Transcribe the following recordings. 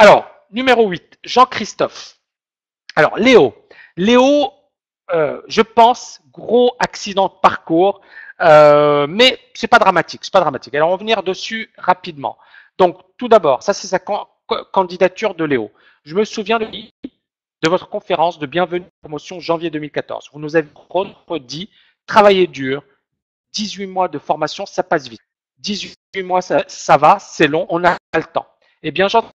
Alors, numéro 8, Jean-Christophe. Alors, Léo. Léo, je pense, gros accident de parcours, mais c'est pas dramatique, c'est pas dramatique. Alors, on va venir dessus rapidement. Donc, tout d'abord, ça c'est sa candidature de Léo. Je me souviens de votre conférence de bienvenue promotion janvier 2014. Vous nous avez dit, travaillez dur, 18 mois de formation, ça passe vite. 18 mois, ça va, c'est long, on a le temps. Eh bien, j'en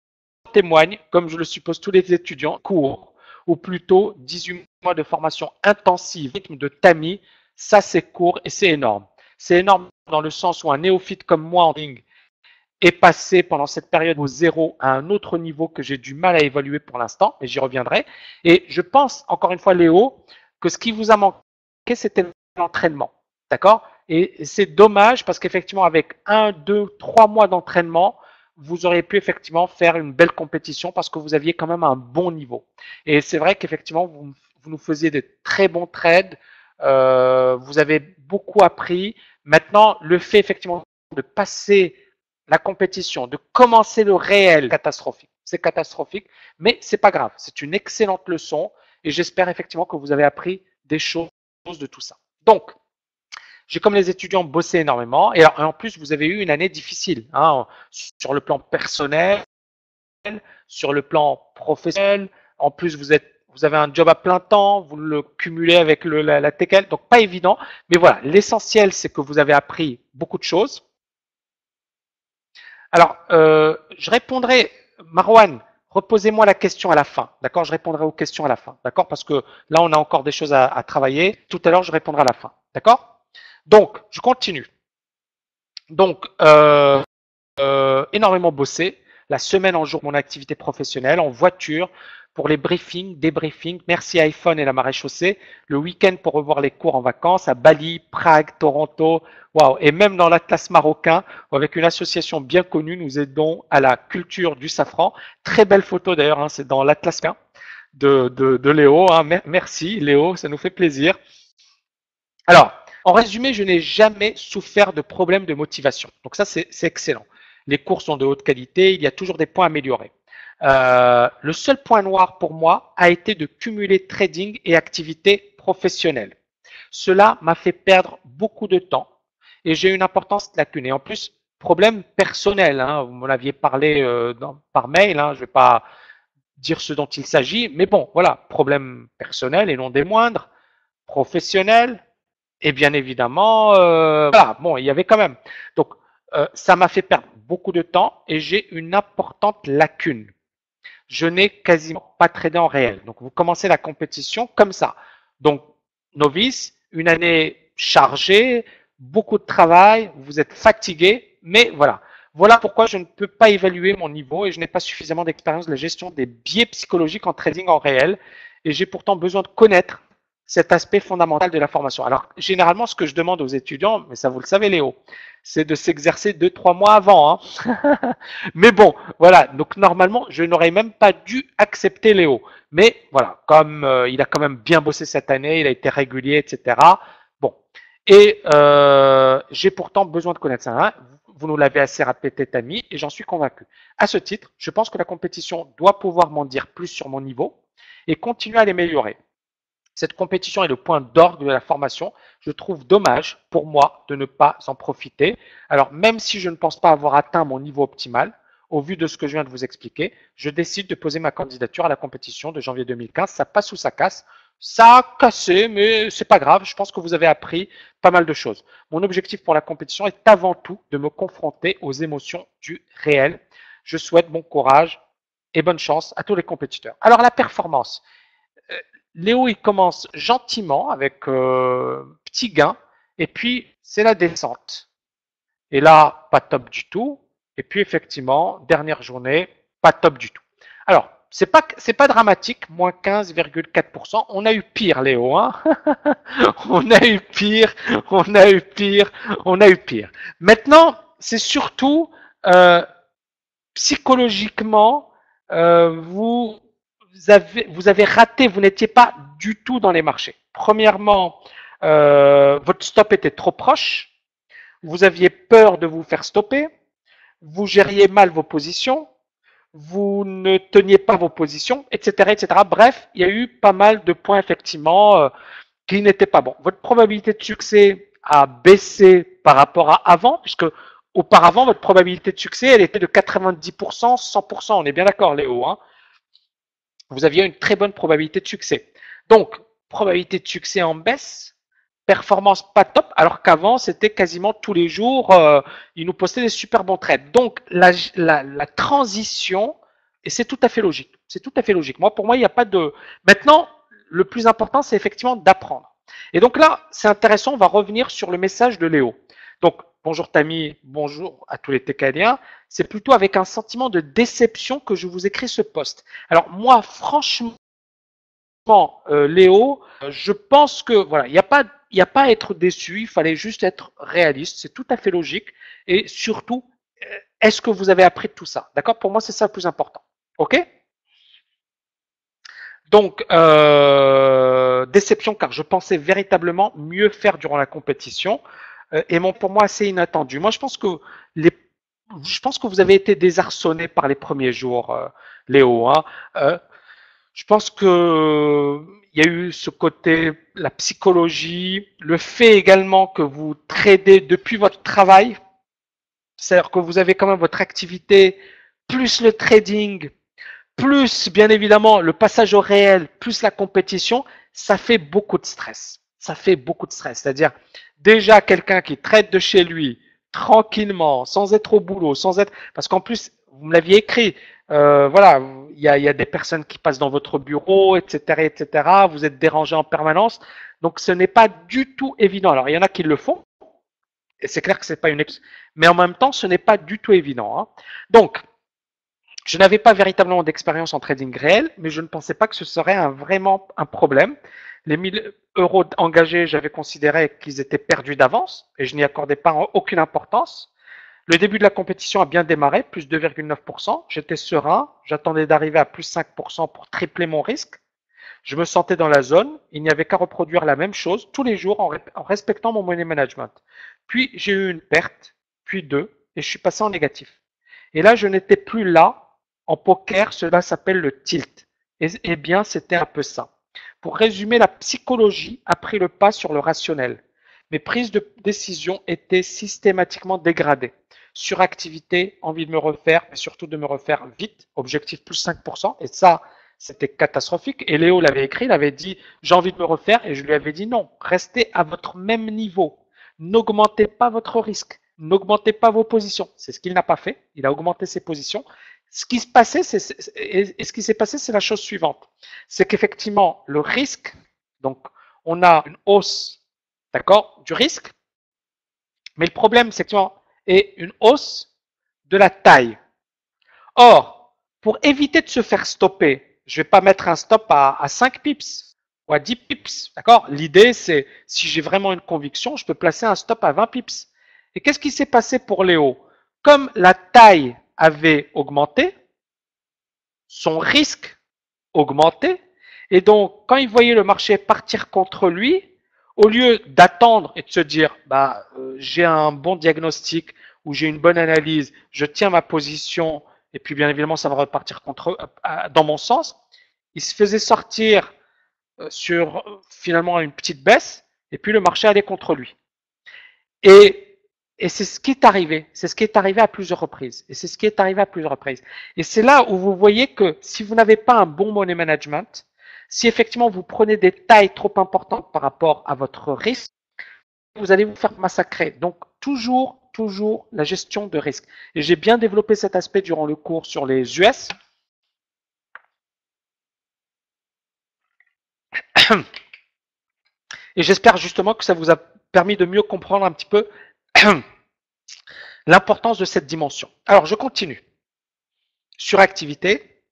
témoigne, comme je le suppose tous les étudiants, court, ou plutôt 18 mois de formation intensive, rythme de tamis, ça c'est court et c'est énorme. C'est énorme dans le sens où un néophyte comme moi en ligne est passé pendant cette période au zéro à un autre niveau que j'ai du mal à évaluer pour l'instant, mais j'y reviendrai. Et je pense, encore une fois, Léo, que ce qui vous a manqué, c'était l'entraînement. D'accord? Et c'est dommage parce qu'effectivement, avec 1, 2, 3 mois d'entraînement, vous auriez pu effectivement faire une belle compétition parce que vous aviez quand même un bon niveau. Et c'est vrai qu'effectivement, vous nous faisiez de très bons trades, vous avez beaucoup appris. Maintenant, le fait effectivement de passer la compétition, de commencer le réel, catastrophique. C'est catastrophique, mais c'est pas grave. C'est une excellente leçon et j'espère effectivement que vous avez appris des choses de tout ça. Donc, j'ai comme les étudiants bossé énormément et en plus vous avez eu une année difficile hein, sur le plan personnel, sur le plan professionnel. En plus vous avez un job à plein temps, vous le cumulez avec la TKL, donc pas évident. Mais voilà, l'essentiel c'est que vous avez appris beaucoup de choses. Alors, je répondrai, Marwan, reposez-moi la question à la fin, d'accord? Je répondrai aux questions à la fin, d'accord? Parce que là, on a encore des choses à travailler. Tout à l'heure, je répondrai à la fin, d'accord? Donc, je continue. Donc, énormément bossé, la semaine en jour mon activité professionnelle, en voiture, pour les briefings, débriefings, merci iPhone et la maréchaussée, le week-end pour revoir les cours en vacances à Bali, Prague, Toronto, waouh, et même dans l'Atlas marocain, où avec une association bien connue, nous aidons à la culture du safran. Très belle photo d'ailleurs, hein, c'est dans l'Atlas de Léo, hein. Merci Léo, ça nous fait plaisir. Alors, en résumé, je n'ai jamais souffert de problèmes de motivation. Donc ça, c'est excellent. Les cours sont de haute qualité, il y a toujours des points à améliorer. Le seul point noir pour moi a été de cumuler trading et activité professionnelle. Cela m'a fait perdre beaucoup de temps et j'ai une importance lacune. Et en plus, problème personnel, hein, vous m'en aviez parlé par mail, hein, je ne vais pas dire ce dont il s'agit, mais bon, voilà, problème personnel et non des moindres, professionnel, et bien évidemment, voilà, bon, il y avait quand même. Donc, ça m'a fait perdre beaucoup de temps et j'ai une importante lacune. Je n'ai quasiment pas tradé en réel. Donc, vous commencez la compétition comme ça. Donc, novice, une année chargée, beaucoup de travail, vous êtes fatigué, mais voilà. Voilà pourquoi je ne peux pas évaluer mon niveau et je n'ai pas suffisamment d'expérience de la gestion des biais psychologiques en trading en réel. Et j'ai pourtant besoin de connaître cet aspect fondamental de la formation. Alors, généralement, ce que je demande aux étudiants, mais ça vous le savez Léo, c'est de s'exercer 2-3 mois avant. Hein. Mais bon, voilà. Donc, normalement, je n'aurais même pas dû accepter Léo. Mais voilà, comme il a quand même bien bossé cette année, il a été régulier, etc. Bon. Et j'ai pourtant besoin de connaître ça. Hein. Vous nous l'avez assez répété, Tammy, et j'en suis convaincu. À ce titre, je pense que la compétition doit pouvoir m'en dire plus sur mon niveau et continuer à l'améliorer. Cette compétition est le point d'orgue de la formation. Je trouve dommage pour moi de ne pas en profiter. Alors, même si je ne pense pas avoir atteint mon niveau optimal, au vu de ce que je viens de vous expliquer, je décide de poser ma candidature à la compétition de janvier 2015. Ça passe ou ça casse. Ça a cassé, mais c'est pas grave. Je pense que vous avez appris pas mal de choses. Mon objectif pour la compétition est avant tout de me confronter aux émotions du réel. Je souhaite bon courage et bonne chance à tous les compétiteurs. Alors, la performance. Léo, il commence gentiment avec petit gain, et puis c'est la descente. Et là, pas top du tout. Et puis effectivement, dernière journée, pas top du tout. Alors, c'est pas dramatique, moins 15,4%. On a eu pire, Léo. Hein. On a eu pire, on a eu pire, on a eu pire. Maintenant, c'est surtout psychologiquement, vous avez raté, vous n'étiez pas du tout dans les marchés. Premièrement, votre stop était trop proche, vous aviez peur de vous faire stopper, vous gériez mal vos positions, vous ne teniez pas vos positions, etc., etc. Bref, il y a eu pas mal de points effectivement qui n'étaient pas bons. Votre probabilité de succès a baissé par rapport à avant, puisque auparavant, votre probabilité de succès, elle était de 90%, 100%. On est bien d'accord, Léo, hein. Vous aviez une très bonne probabilité de succès. Donc, probabilité de succès en baisse, performance pas top, alors qu'avant, c'était quasiment tous les jours, ils nous postaient des super bons trades. Donc, la transition, et c'est tout à fait logique. C'est tout à fait logique. Moi, pour moi, il n'y a pas de... Maintenant, le plus important, c'est effectivement d'apprendre. Et donc là, c'est intéressant, on va revenir sur le message de Léo. Donc, bonjour Tammy, bonjour à tous les Técaliens. C'est plutôt avec un sentiment de déception que je vous écris ce post. Alors moi, franchement, Léo, je pense que voilà, il y a pas à être déçu. Il fallait juste être réaliste. C'est tout à fait logique. Et surtout, est-ce que vous avez appris de tout ça? D'accord? Pour moi, c'est ça le plus important. Ok? Donc, déception car je pensais véritablement mieux faire durant la compétition et pour moi assez inattendu. Moi, je pense que vous avez été désarçonné par les premiers jours, Léo, hein. Je pense que il y a eu ce côté, la psychologie, le fait également que vous tradez depuis votre travail, c'est-à-dire que vous avez quand même votre activité plus le trading plus bien évidemment le passage au réel, plus la compétition, ça fait beaucoup de stress. Ça fait beaucoup de stress. C'est-à-dire déjà quelqu'un qui traite de chez lui tranquillement, sans être au boulot, sans être, parce qu'en plus vous me l'aviez écrit, voilà, il y a des personnes qui passent dans votre bureau, etc., etc. Vous êtes dérangé en permanence, donc ce n'est pas du tout évident. Alors il y en a qui le font, et c'est clair que c'est pas une, mais en même temps ce n'est pas du tout évident, hein. Donc je n'avais pas véritablement d'expérience en trading réel, mais je ne pensais pas que ce serait vraiment un problème. Les 1 000 € engagés, j'avais considéré qu'ils étaient perdus d'avance et je n'y accordais pas aucune importance. Le début de la compétition a bien démarré, plus 2,9%. J'étais serein, j'attendais d'arriver à plus 5% pour tripler mon risque. Je me sentais dans la zone, il n'y avait qu'à reproduire la même chose tous les jours en respectant mon money management. Puis j'ai eu une perte, puis deux, et je suis passé en négatif. Et là, je n'étais plus là. En poker, cela s'appelle le tilt. Et bien, c'était un peu ça. Pour résumer, la psychologie a pris le pas sur le rationnel. Mes prises de décision étaient systématiquement dégradées. Suractivité, envie de me refaire, mais surtout de me refaire vite. Objectif plus 5%. Et ça, c'était catastrophique. Et Léo l'avait écrit, il avait dit, j'ai envie de me refaire. Et je lui avais dit, non, restez à votre même niveau. N'augmentez pas votre risque. N'augmentez pas vos positions. C'est ce qu'il n'a pas fait. Il a augmenté ses positions. Ce qui se passait, ce qui s'est passé, c'est la chose suivante. C'est qu'effectivement, le risque, donc, on a une hausse, d'accord, du risque. Mais le problème, c'est qu'il y a une hausse de la taille. Or, pour éviter de se faire stopper, je ne vais pas mettre un stop à 5 pips ou à 10 pips. D'accord? L'idée, c'est, si j'ai vraiment une conviction, je peux placer un stop à 20 pips. Et qu'est-ce qui s'est passé pour Léo? Comme la taille avait augmenté, son risque augmentait, et donc quand il voyait le marché partir contre lui, au lieu d'attendre et de se dire j'ai un bon diagnostic ou j'ai une bonne analyse, je tiens ma position et puis bien évidemment ça va repartir dans mon sens, il se faisait sortir sur finalement une petite baisse et puis le marché allait contre lui. Et, et c'est ce qui est arrivé. C'est ce qui est arrivé à plusieurs reprises. Et c'est ce qui est arrivé à plusieurs reprises. Et c'est là où vous voyez que si vous n'avez pas un bon money management, si effectivement vous prenez des tailles trop importantes par rapport à votre risque, vous allez vous faire massacrer. Donc toujours la gestion de risque. Et j'ai bien développé cet aspect durant le cours sur les US. Et j'espère justement que ça vous a permis de mieux comprendre un petit peu l'importance de cette dimension. Alors, je continue. Suractivité,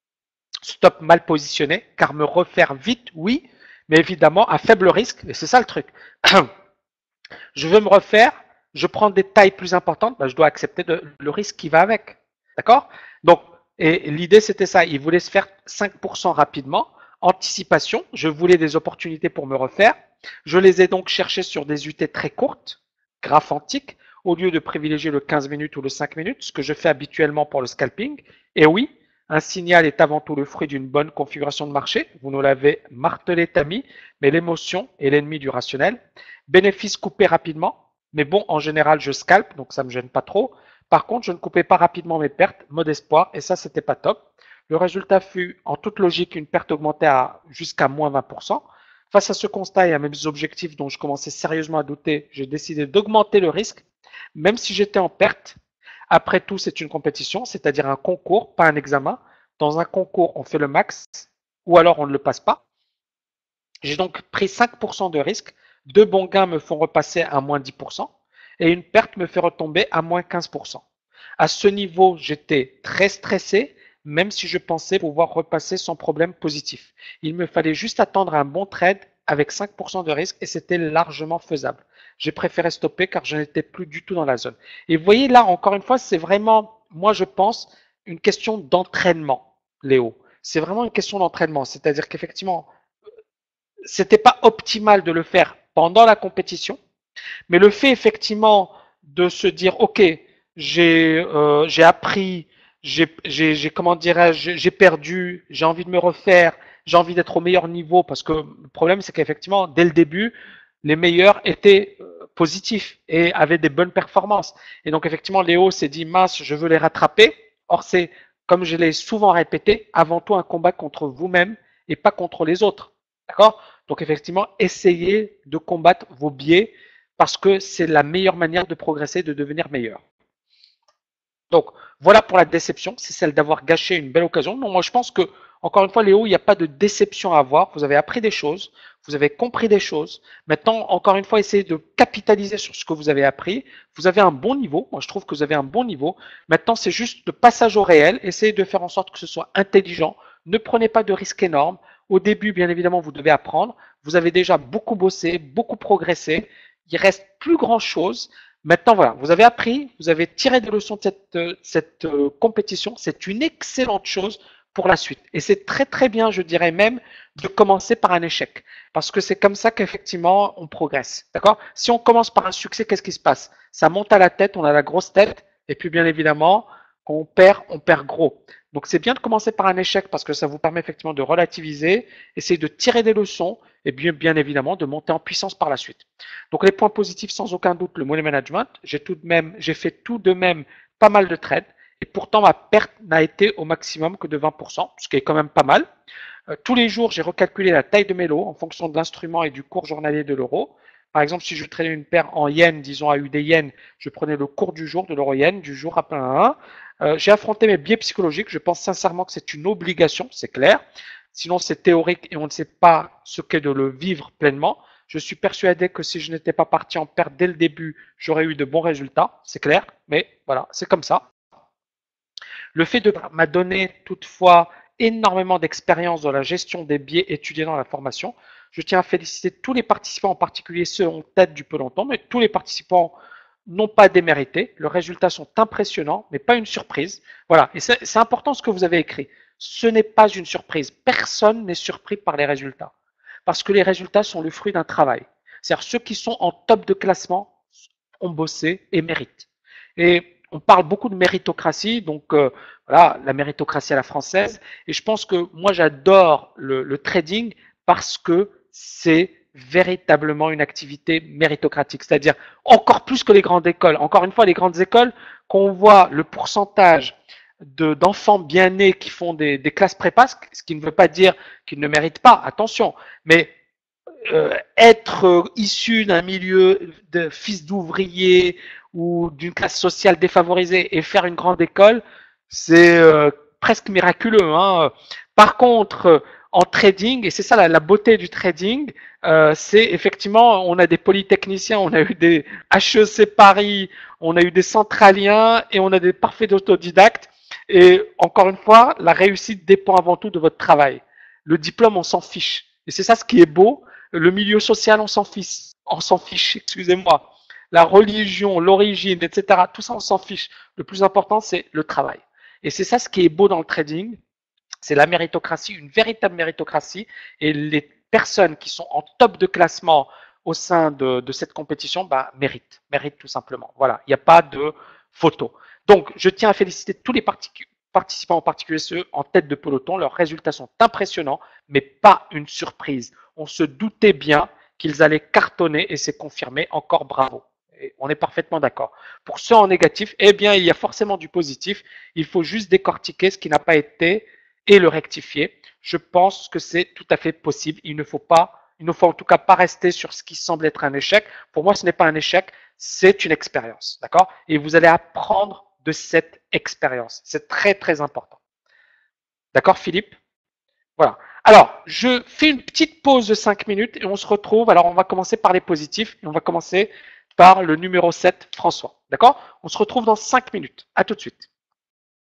stop mal positionné, car me refaire vite, oui, mais évidemment à faible risque, et c'est ça le truc. Je veux me refaire, je prends des tailles plus importantes, je dois accepter le risque qui va avec. D'accord? Donc, et l'idée c'était ça, il voulait se faire 5% rapidement. Anticipation, je voulais des opportunités pour me refaire. Je les ai donc cherchées sur des UT très courtes, graphes antiques, au lieu de privilégier le 15 minutes ou le 5 minutes, ce que je fais habituellement pour le scalping. Et oui, Un signal est avant tout le fruit d'une bonne configuration de marché. Vous nous l'avez martelé, Tammy, mais l'émotion est l'ennemi du rationnel. Bénéfice coupé rapidement, mais bon, en général, je scalpe, donc ça me gêne pas trop. Par contre, je ne coupais pas rapidement mes pertes, mode espoir, et ça, c'était pas top. Le résultat fut, en toute logique, une perte augmentée jusqu'à moins 20%. Face à ce constat et à mes objectifs dont je commençais sérieusement à douter, j'ai décidé d'augmenter le risque, même si j'étais en perte. Après tout, c'est une compétition, c'est-à-dire un concours, pas un examen. Dans un concours, on fait le max, ou alors on ne le passe pas. J'ai donc pris 5% de risque. Deux bons gains me font repasser à moins 10%, et une perte me fait retomber à moins 15%. À ce niveau, j'étais très stressé, même si je pensais pouvoir repasser sans problème positif. Il me fallait juste attendre un bon trade avec 5% de risque et c'était largement faisable. J'ai préféré stopper car je n'étais plus du tout dans la zone. Et vous voyez là, encore une fois, c'est vraiment, moi je pense, une question d'entraînement, Léo. C'est vraiment une question d'entraînement. C'est-à-dire qu'effectivement, c'était pas optimal de le faire pendant la compétition, mais le fait effectivement de se dire, ok, j'ai appris, comment dirais-je, j'ai perdu, j'ai envie de me refaire, j'ai envie d'être au meilleur niveau, parce que le problème c'est qu'effectivement dès le début, les meilleurs étaient positifs et avaient des bonnes performances. Et donc effectivement, Léo s'est dit, mince, je veux les rattraper. Or c'est, comme je l'ai souvent répété, avant tout un combat contre vous-même et pas contre les autres. D'accord? Donc effectivement, essayez de combattre vos biais parce que c'est la meilleure manière de progresser, de devenir meilleur. Donc voilà pour la déception, c'est celle d'avoir gâché une belle occasion. Non, moi je pense que, encore une fois, Léo, il n'y a pas de déception à avoir. Vous avez appris des choses, vous avez compris des choses. Maintenant, encore une fois, essayez de capitaliser sur ce que vous avez appris. Vous avez un bon niveau. Moi, je trouve que vous avez un bon niveau. Maintenant, c'est juste le passage au réel. Essayez de faire en sorte que ce soit intelligent. Ne prenez pas de risques énormes. Au début, bien évidemment, vous devez apprendre. Vous avez déjà beaucoup bossé, beaucoup progressé. Il reste plus grand chose. Maintenant, voilà, vous avez appris, vous avez tiré des leçons de cette compétition. C'est une excellente chose pour la suite. Et c'est très très bien, je dirais même, de commencer par un échec. Parce que c'est comme ça qu'effectivement, on progresse. D'accord? Si on commence par un succès, qu'est-ce qui se passe? Ça monte à la tête, on a la grosse tête. Et puis, bien évidemment, quand on perd gros. Donc, c'est bien de commencer par un échec parce que ça vous permet effectivement de relativiser, essayer de tirer des leçons et bien évidemment de monter en puissance par la suite. Donc les points positifs, sans aucun doute, le money management. J'ai fait tout de même pas mal de trades et pourtant ma perte n'a été au maximum que de 20%, ce qui est quand même pas mal. Tous les jours, j'ai recalculé la taille de mes lots en fonction de l'instrument et du cours journalier de l'euro. Par exemple, si je tradais une paire en yens, disons à UD yens, je prenais le cours du jour de l'euro yen, du jour à plein 1. J'ai affronté mes biais psychologiques. Je pense sincèrement que c'est une obligation, c'est clair. Sinon, c'est théorique et on ne sait pas ce qu'est de le vivre pleinement. Je suis persuadé que si je n'étais pas parti en perte dès le début, j'aurais eu de bons résultats, c'est clair, mais voilà, c'est comme ça. Le fait de m'a donné toutefois énormément d'expérience dans la gestion des biais étudiés dans la formation. Je tiens à féliciter tous les participants, en particulier ceux en tête du peloton, mais tous les participants n'ont pas démérité. Leurs résultats sont impressionnants, mais pas une surprise. Voilà, et c'est important ce que vous avez écrit. Ce n'est pas une surprise. Personne n'est surpris par les résultats. Parce que les résultats sont le fruit d'un travail. C'est-à-dire ceux qui sont en top de classement ont bossé et méritent. Et on parle beaucoup de méritocratie, donc voilà, la méritocratie à la française. Et je pense que moi, j'adore le trading parce que c'est véritablement une activité méritocratique, c'est-à-dire encore plus que les grandes écoles. Encore une fois, les grandes écoles, quand on voit le pourcentage d'enfants bien nés qui font des classes prépa, ce qui ne veut pas dire qu'ils ne méritent pas, attention, mais être issu d'un milieu de fils d'ouvriers ou d'une classe sociale défavorisée et faire une grande école, c'est presque miraculeux. Hein. Par contre, en trading, et c'est ça la beauté du trading, c'est effectivement, on a des polytechniciens, on a eu des HEC Paris, on a eu des centraliens et on a des parfaits autodidactes. Et encore une fois, la réussite dépend avant tout de votre travail. Le diplôme, on s'en fiche. Et c'est ça ce qui est beau. Le milieu social, on s'en fiche, excusez-moi. La religion, l'origine, etc. Tout ça, on s'en fiche. Le plus important, c'est le travail. Et c'est ça ce qui est beau dans le trading. C'est la méritocratie, une véritable méritocratie. Et les personnes qui sont en top de classement au sein de cette compétition, bah, méritent tout simplement. Voilà, il n'y a pas de photo. Donc, je tiens à féliciter tous les participants, en particulier ceux en tête de peloton, leurs résultats sont impressionnants, mais pas une surprise. On se doutait bien qu'ils allaient cartonner et c'est confirmé. Encore bravo. Et on est parfaitement d'accord. Pour ceux en négatif, eh bien, il y a forcément du positif. Il faut juste décortiquer ce qui n'a pas été et le rectifier. Je pense que c'est tout à fait possible. Il ne faut en tout cas pas rester sur ce qui semble être un échec. Pour moi, ce n'est pas un échec, c'est une expérience. D'accord? Et vous allez apprendre de cette expérience. C'est très, très important. D'accord, Philippe? Voilà. Alors, je fais une petite pause de 5 minutes et on se retrouve. Alors, on va commencer par les positifs et on va commencer par le numéro 7, François. D'accord? On se retrouve dans 5 minutes. À tout de suite.